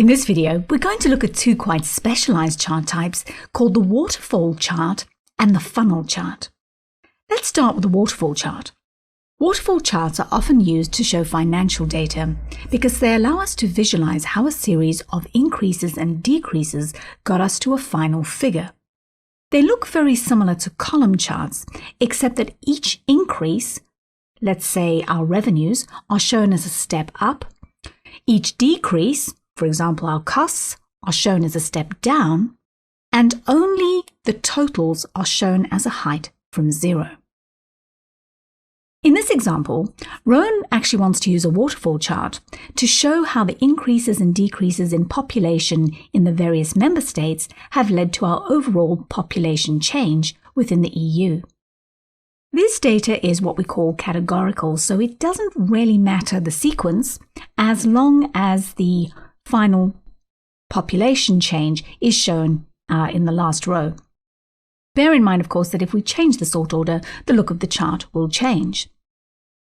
In this video, we're going to look at two quite specialized chart types called the waterfall chart and the funnel chart. Let's start with the waterfall chart. Waterfall charts are often used to show financial data because they allow us to visualize how a series of increases and decreases got us to a final figure. They look very similar to column charts, except that each increase, let's say our revenues, are shown as a step up. Each decrease, for example, our costs, are shown as a step down, and only the totals are shown as a height from zero. In this example, Rowan actually wants to use a waterfall chart to show how the increases and decreases in population in the various member states have led to our overall population change within the EU. This data is what we call categorical, so it doesn't really matter the sequence as long as the final population change is shown in the last row. Bear in mind, of course, that if we change the sort order, the look of the chart will change.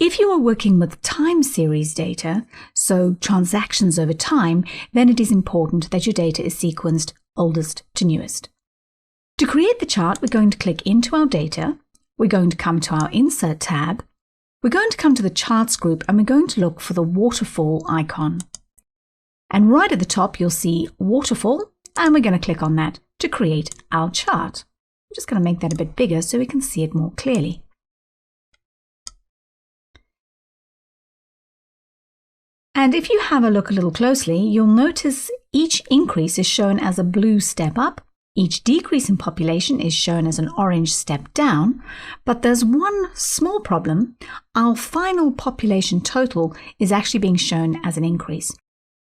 If you are working with time series data, so transactions over time, then it is important that your data is sequenced oldest to newest. To create the chart, we're going to click into our data, we're going to come to our Insert tab, we're going to come to the Charts group, and we're going to look for the waterfall icon. And right at the top, you'll see Waterfall, and we're going to click on that to create our chart. I'm just going to make that a bit bigger so we can see it more clearly. And if you have a look a little closely, you'll notice each increase is shown as a blue step up, each decrease in population is shown as an orange step down, but there's one small problem. Our final population total is actually being shown as an increase.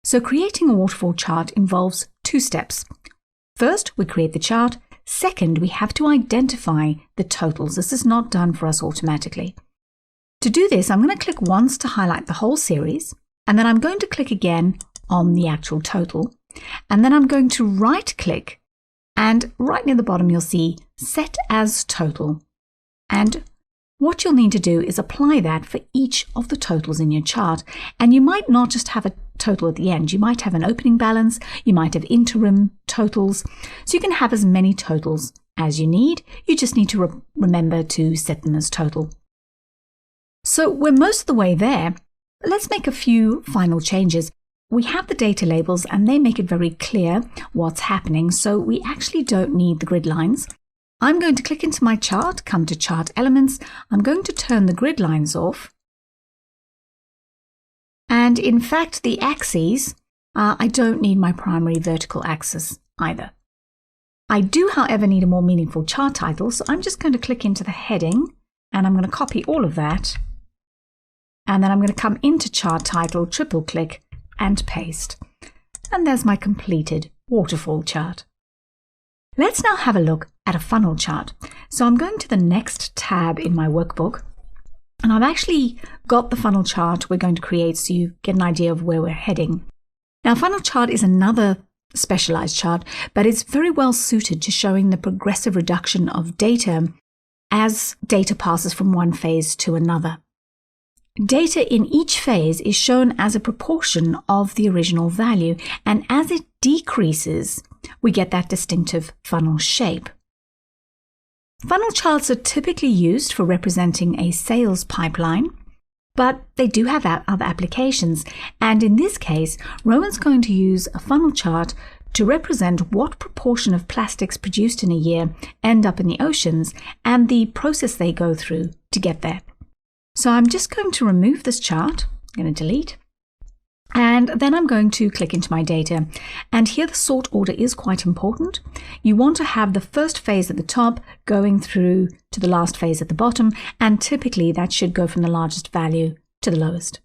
So creating a waterfall chart involves two steps. First, we create the chart. Second, we have to identify the totals. This is not done for us automatically. To do this, I'm going to click once to highlight the whole series, and then I'm going to click again on the actual total, and then I'm going to right-click, and right near the bottom you'll see Set as Total. And what you'll need to do is apply that for each of the totals in your chart. And you might not just have a total at the end. You might have an opening balance, you might have interim totals. So you can have as many totals as you need. You just need to remember to set them as total. So we're most of the way there. Let's make a few final changes. We have the data labels and they make it very clear what's happening. So we actually don't need the grid lines. I'm going to click into my chart, come to Chart Elements. I'm going to turn the grid lines off. And in fact, the axes, I don't need my primary vertical axis either. I do, however, need a more meaningful chart title, so I'm just going to click into the heading and I'm going to copy all of that. And then I'm going to come into Chart Title, triple click and paste. And there's my completed waterfall chart. Let's now have a look at a funnel chart. So I'm going to the next tab in my workbook, and I've actually got the funnel chart we're going to create so you get an idea of where we're heading. Now, funnel chart is another specialized chart, but it's very well suited to showing the progressive reduction of data as data passes from one phase to another. Data in each phase is shown as a proportion of the original value, and as it decreases, we get that distinctive funnel shape. Funnel charts are typically used for representing a sales pipeline, but they do have other applications. And in this case, Rowan's going to use a funnel chart to represent what proportion of plastics produced in a year end up in the oceans and the process they go through to get there. So I'm just going to remove this chart. I'm going to delete. And then I'm going to click into my data. And here the sort order is quite important. You want to have the first phase at the top going through to the last phase at the bottom. And typically that should go from the largest value to the lowest.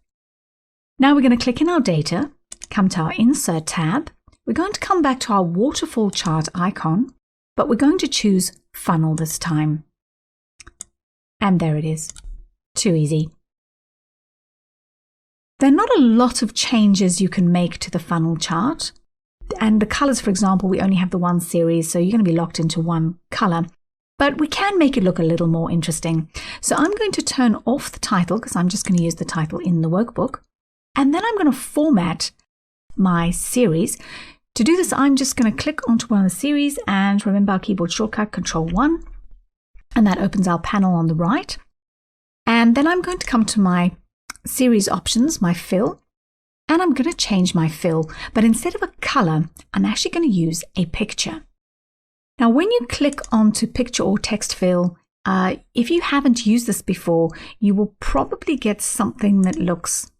Now we're going to click in our data, come to our Insert tab. We're going to come back to our waterfall chart icon, but we're going to choose Funnel this time. And there it is. Too easy. There are not a lot of changes you can make to the funnel chart. And the colors, for example, we only have the one series, so you're going to be locked into one color. But we can make it look a little more interesting. So I'm going to turn off the title because I'm just going to use the title in the workbook. And then I'm going to format my series. To do this, I'm just going to click onto one of the series and remember our keyboard shortcut, Control-1, and that opens our panel on the right. And then I'm going to come to my series options, my fill, and I'm going to change my fill, but instead of a color, I'm actually going to use a picture. Now, when you click onto picture or text fill, if you haven't used this before, you will probably get something that looks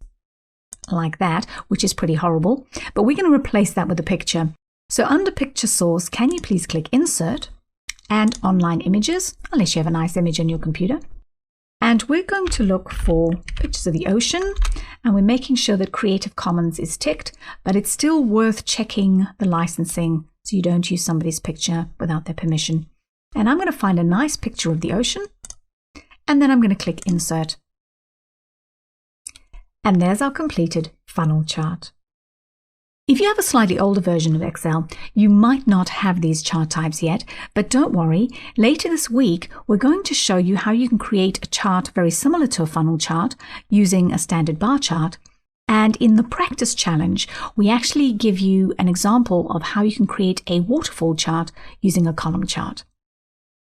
like that, which is pretty horrible, but we're going to replace that with a picture. So under picture source, can you please click insert and online images, unless you have a nice image on your computer. And we're going to look for pictures of the ocean, and we're making sure that Creative Commons is ticked, but it's still worth checking the licensing so you don't use somebody's picture without their permission. And I'm going to find a nice picture of the ocean, and then I'm going to click insert. And there's our completed funnel chart. If you have a slightly older version of Excel, you might not have these chart types yet, but don't worry. Later this week, we're going to show you how you can create a chart very similar to a funnel chart using a standard bar chart. And in the practice challenge, we actually give you an example of how you can create a waterfall chart using a column chart.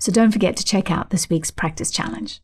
So don't forget to check out this week's practice challenge.